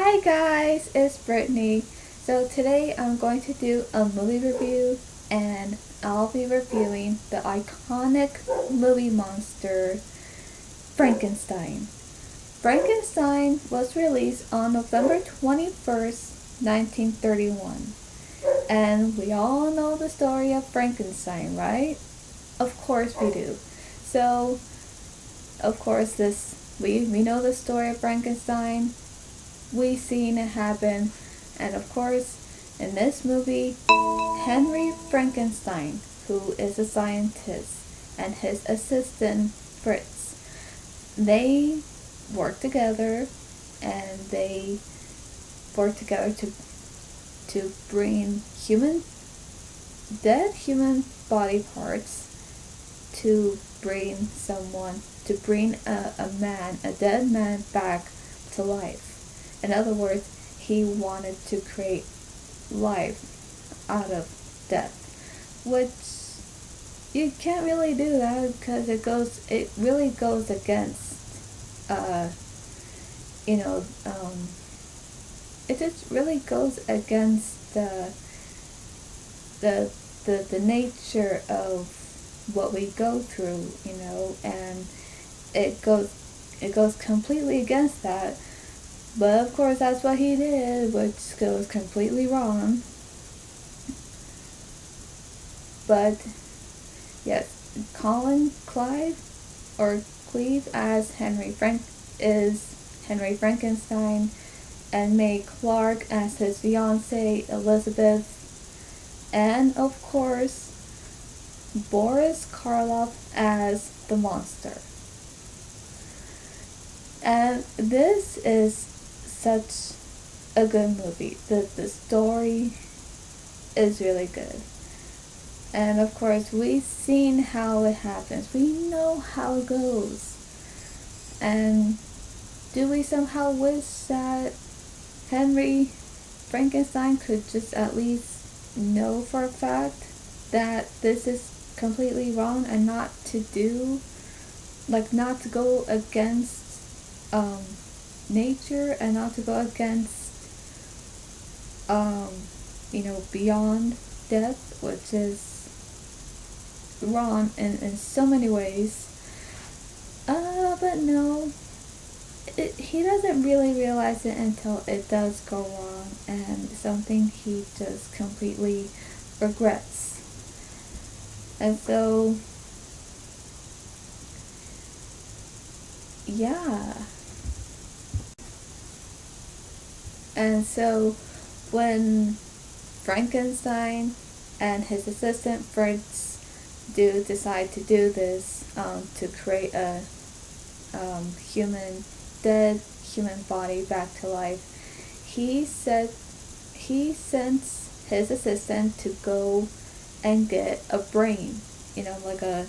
Hi guys, it's Brittany. So today I'm going to do a movie review and I'll be reviewing the iconic movie monster Frankenstein. Frankenstein was released on November 21st, 1931. And we all know the story of Frankenstein, right? Of course we do. So, of course we know the story of Frankenstein. We've seen it happen. And of course, in this movie, Henry Frankenstein, who is a scientist, and his assistant Fritz, they work together and they work together to bring dead human body parts to bring a dead man back to life. In other words, he wanted to create life out of death, which you can't really do that because it really goes against, uh, you know, it just really goes against the nature of what we go through, and it goes completely against that. But of course, that's what he did, which goes completely wrong. But yes, Colin Clive or Cleve as is Henry Frankenstein, and May Clark as his fiancée Elizabeth, and of course Boris Karloff as the monster. And this is such a good movie. The story is really good. And of course, we've seen how it happens. We know how it goes. And do we somehow wish that Henry Frankenstein could just at least know for a fact that this is completely wrong and not to go against nature, and not to go against beyond death, which is wrong in so many ways. But no, he doesn't really realize it until it does go wrong, and something he just completely regrets. And so, yeah. And so, when Frankenstein and his assistant Fritz do decide to do this, to create a dead human body back to life, he sends his assistant to go and get a brain, like a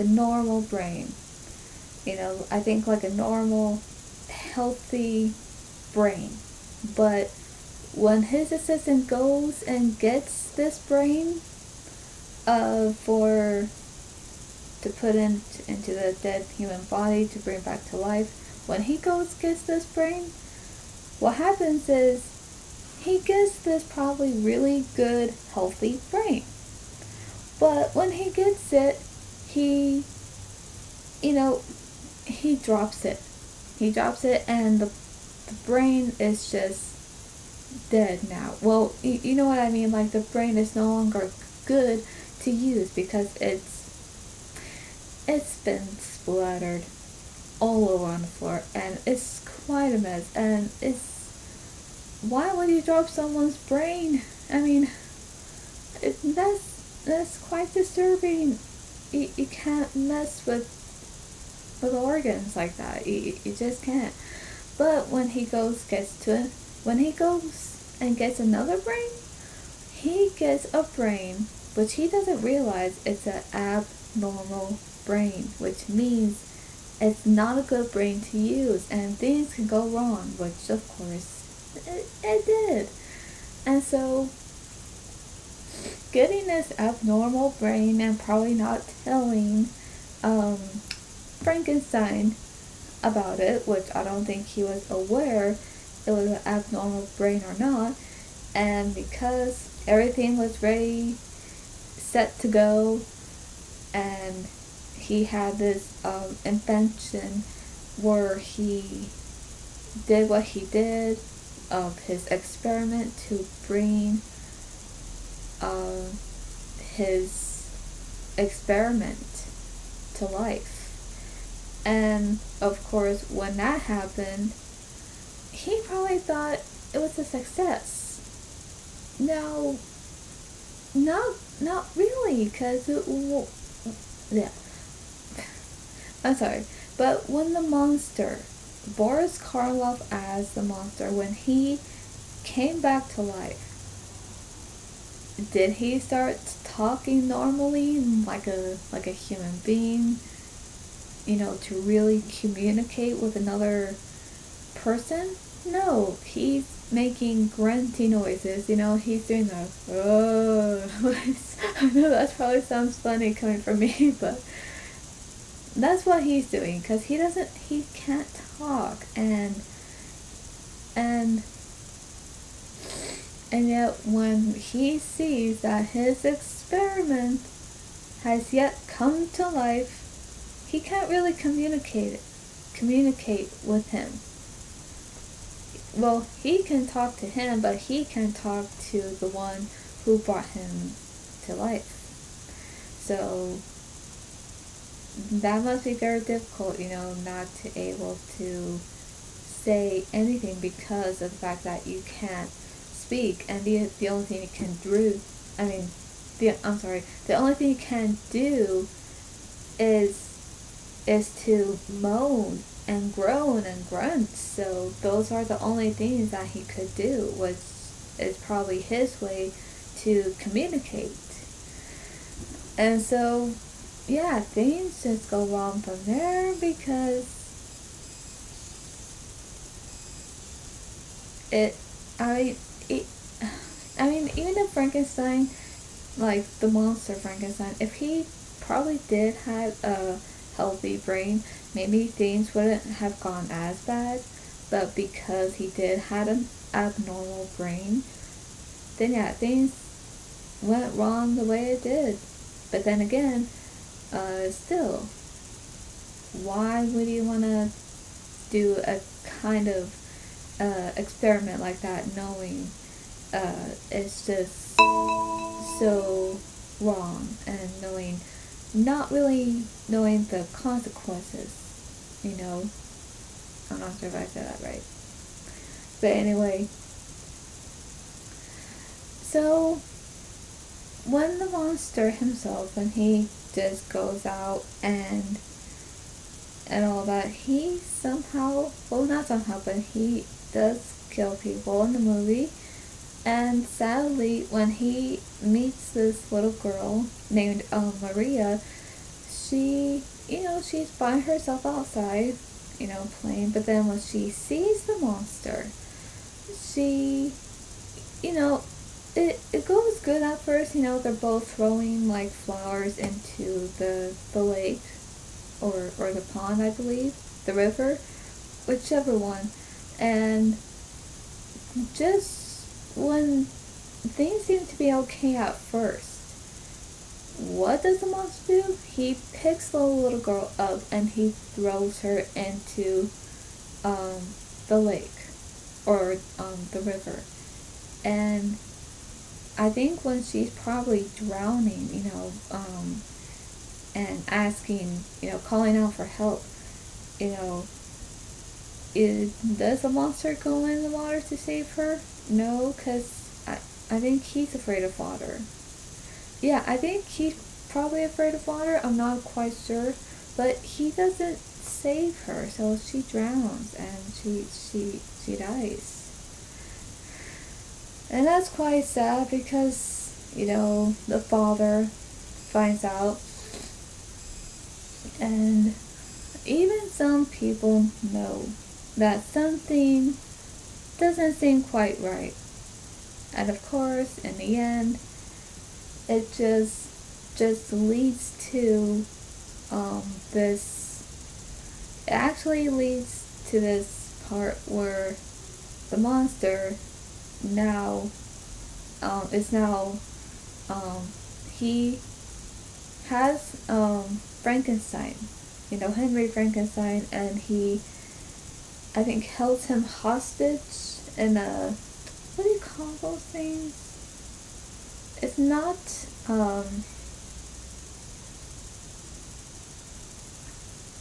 normal brain. I think like a normal, healthy brain. But when his assistant goes and gets this brain, to put into the dead human body to bring back to life, when he gets this brain, what happens is he gets this probably really good, healthy brain. But when he gets it, he drops it. He drops it, and the brain is just dead now. Well, you know what I mean? Like, the brain is no longer good to use because it's been splattered all over on the floor, and it's quite a mess. And why would you drop someone's brain? I mean, that's quite disturbing. You can't mess with organs like that. You just can't. But when he goes and gets another brain, he gets a brain which he doesn't realize it's an abnormal brain, which means it's not a good brain to use, and things can go wrong, which of course it did. And so, getting this abnormal brain and probably not telling Frankenstein about it, which I don't think he was aware, it was an abnormal brain or not. And because everything was ready, set to go, and he had this invention where he did what he did of his experiment to bring uh, his experiment to life. And of course, when that happened, he probably thought it was a success. No, not really, because yeah. I'm sorry, but when the monster, Boris Karloff as the monster, when he came back to life, did he start talking normally like a human being? You know, to really communicate with another person? No, he's making grunty noises. You know, he's doing the I know that probably sounds funny coming from me, but that's what he's doing because he can't talk, and and yet when he sees that his experiment has yet come to life, he can't really communicate with him. Well, he can talk to him, but he can talk to the one who brought him to life. So that must be very difficult, you know, not to able to say anything because of the fact that you can't speak, and the only thing you can do, I mean, the only thing you can do is to moan and groan and grunt. So those are the only things that he could do. Is probably his way to communicate. And so yeah, things just go wrong from there because it I it I mean, even if Frankenstein, like the monster Frankenstein, if he probably did have a healthy brain, maybe things wouldn't have gone as bad. But because he did have an abnormal brain, then yeah, things went wrong the way it did. But then again, still, why would you want to do a kind of experiment like that knowing it's just so wrong, and not really knowing the consequences, you know? I'm not sure if I said that right. But anyway, so when the monster himself, when he just goes out and all that, he somehow, well, not somehow, but he does kill people in the movie. And sadly, when he meets this little girl named Maria, she, you know, she's by herself outside, you know, playing. But then when she sees the monster, she, you know, it goes good at first. You know, they're both throwing like flowers into the lake or the pond, I believe, the river, whichever one. And just when things seem to be okay at first, what does the monster do? He picks the little girl up and he throws her into the lake or the river. And I think when she's probably drowning, you know, and asking, you know, calling out for help, you know, does the monster go in the water to save her? No, because I think he's afraid of water. Yeah, I think he's probably afraid of water. I'm not quite sure. But he doesn't save her, so she drowns and she dies. And that's quite sad because, you know, the father finds out. And even some people know that something doesn't seem quite right. And of course, in the end, it just leads to this. It actually leads to this part where the monster now is now he has Frankenstein, Henry Frankenstein, and he, I think, held him hostage in a, what do you call those things? It's not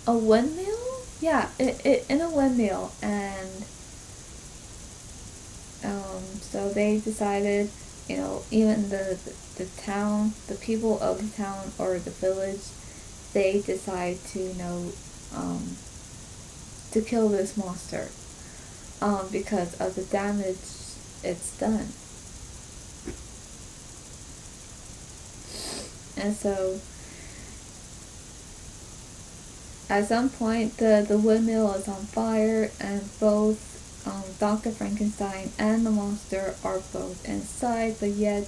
a windmill. Yeah, it in a windmill, and so they decided, even the town, the people of the town or the village, they decide to, to kill this monster, because of the damage it's done. And so, at some point, the windmill is on fire, and both Dr. Frankenstein and the monster are both inside, but yet,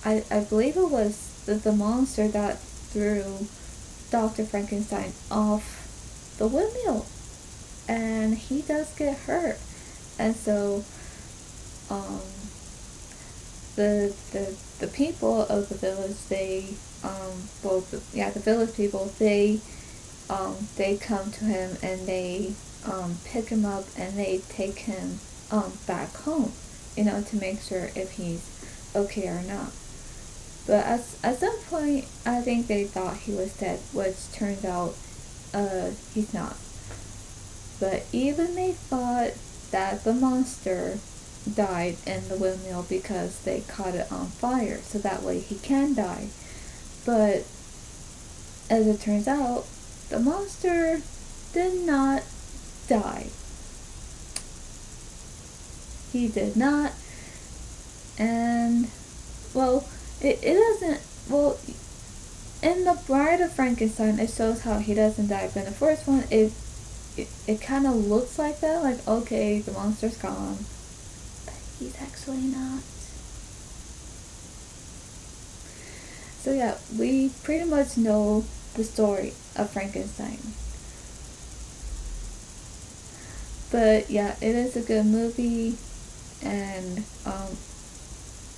I believe it was the monster that threw Dr. Frankenstein off the windmill, and he does get hurt. And so, um, the people of the village, they the village people, they come to him, and they pick him up, and they take him back home, to make sure if he's okay or not. But at some point, I think they thought he was dead, which turned out he's not. But even they thought that the monster died in the windmill because they caught it on fire, so that way he can die. But as it turns out, the monster did not die. He did not. And, well, it doesn't, well, in the Bride of Frankenstein, it shows how he doesn't die, but in the first one, it kind of looks like that, like, okay, the monster's gone, but he's actually not. So yeah, we pretty much know the story of Frankenstein. But yeah, it is a good movie, and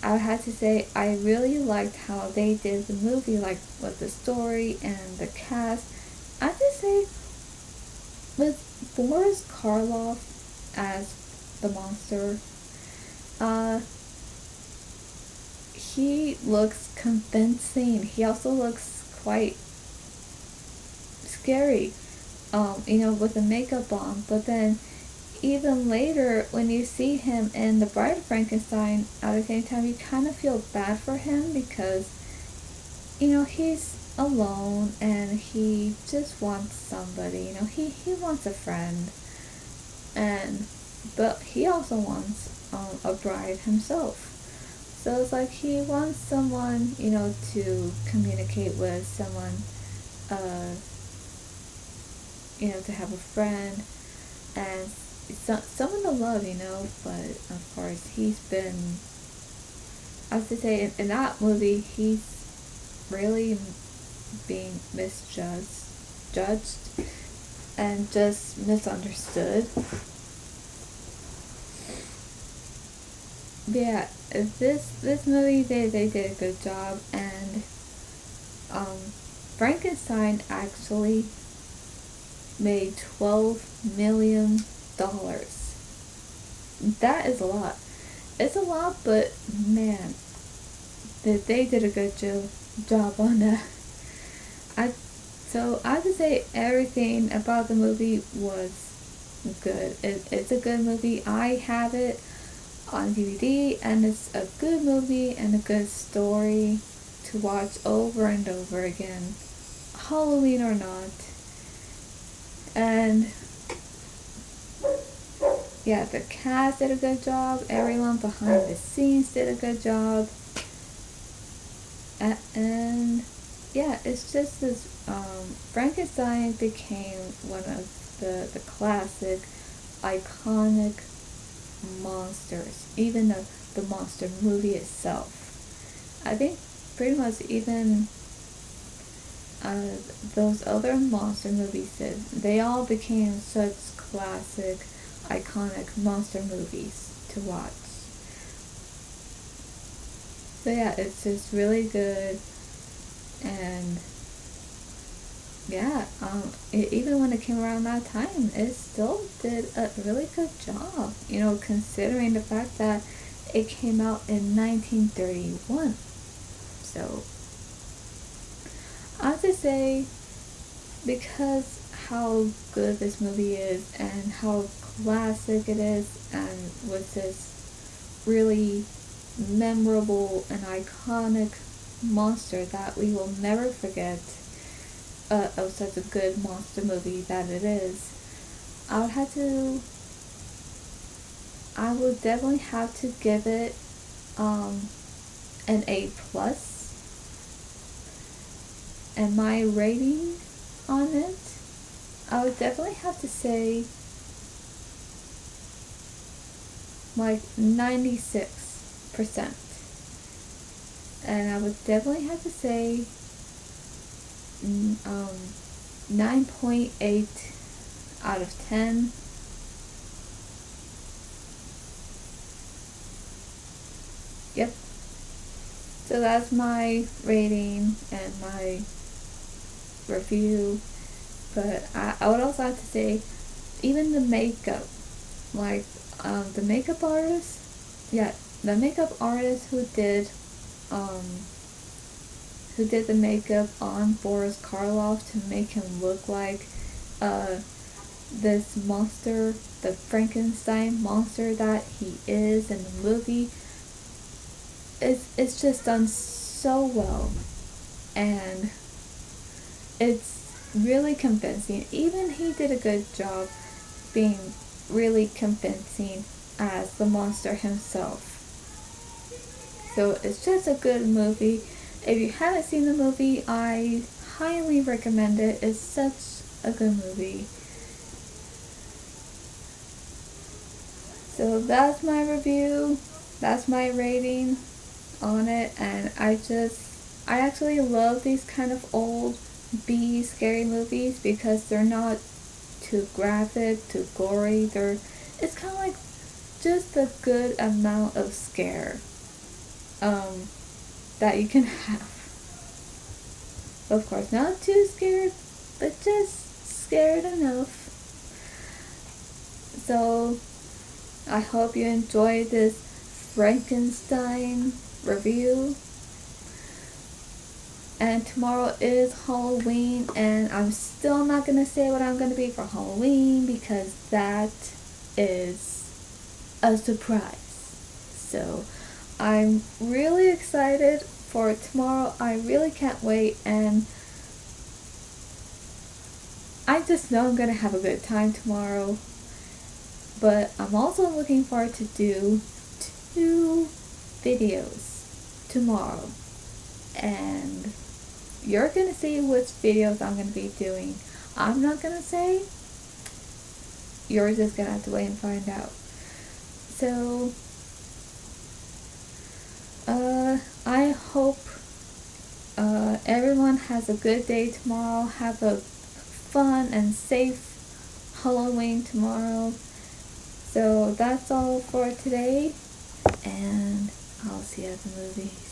I had to say, I really liked how they did the movie, like with the story and the cast. I have to say, with Boris Karloff as the monster, he looks convincing. He also looks quite scary, with the makeup on. But then, even later, when you see him in The Bride of Frankenstein, at the same time, you kind of feel bad for him because, he's alone, and he just wants somebody, he wants a friend, but he also wants a bride himself. So it's like he wants someone, to communicate with, someone, to have a friend, and someone to love, but of course he's been, I have to say, in that movie, he's really being judged, and just misunderstood. But yeah, this movie, they did a good job, and Frankenstein actually made $12 million. That is a lot. It's a lot, but man, they did a good job on that. So I have to say, everything about the movie was good. It's a good movie. I have it on DVD, and it's a good movie and a good story to watch over and over again, Halloween or not. And yeah, the cast did a good job. Everyone behind the scenes did a good job. And yeah, it's just this, Frankenstein became one of the classic, iconic monsters, even the monster movie itself. I think pretty much even those other monster movies, they all became such classic, iconic monster movies to watch. So yeah, it's just really good, and yeah, even when it came around that time, it still did a really good job, considering the fact that it came out in 1931. So I have to say, because how good this movie is and how classic it is, and was this really memorable and iconic monster that we will never forget, of such a good monster movie that it is, I would definitely have to give it an A plus, and my rating on it, I would definitely have to say like 96%. And I would definitely have to say 9.8 out of 10. Yep. So that's my rating and my review. But I would also have to say, even the makeup, like the makeup artist, yeah, the makeup artist who did the makeup on Boris Karloff to make him look like this monster, the Frankenstein monster that he is in the movie. It's just done so well, and it's really convincing. Even he did a good job being really convincing as the monster himself. So it's just a good movie. If you haven't seen the movie, I highly recommend it. It's such a good movie. So that's my review. That's my rating on it. And I actually love these kind of old B scary movies because they're not too graphic, too gory. It's kind of like just a good amount of scare that you can have. Of course, not too scared, but just scared enough. So I hope you enjoyed this Frankenstein review. And tomorrow is Halloween, and I'm still not going to say what I'm going to be for Halloween because that is a surprise. So I'm really excited for tomorrow. I really can't wait, and I just know I'm going to have a good time tomorrow. But I'm also looking forward to do 2 videos tomorrow, and you're going to see which videos I'm going to be doing. I'm not going to say. You're just going to have to wait and find out. So, I hope everyone has a good day tomorrow. Have a fun and safe Halloween tomorrow. So that's all for today, and I'll see you at the movies.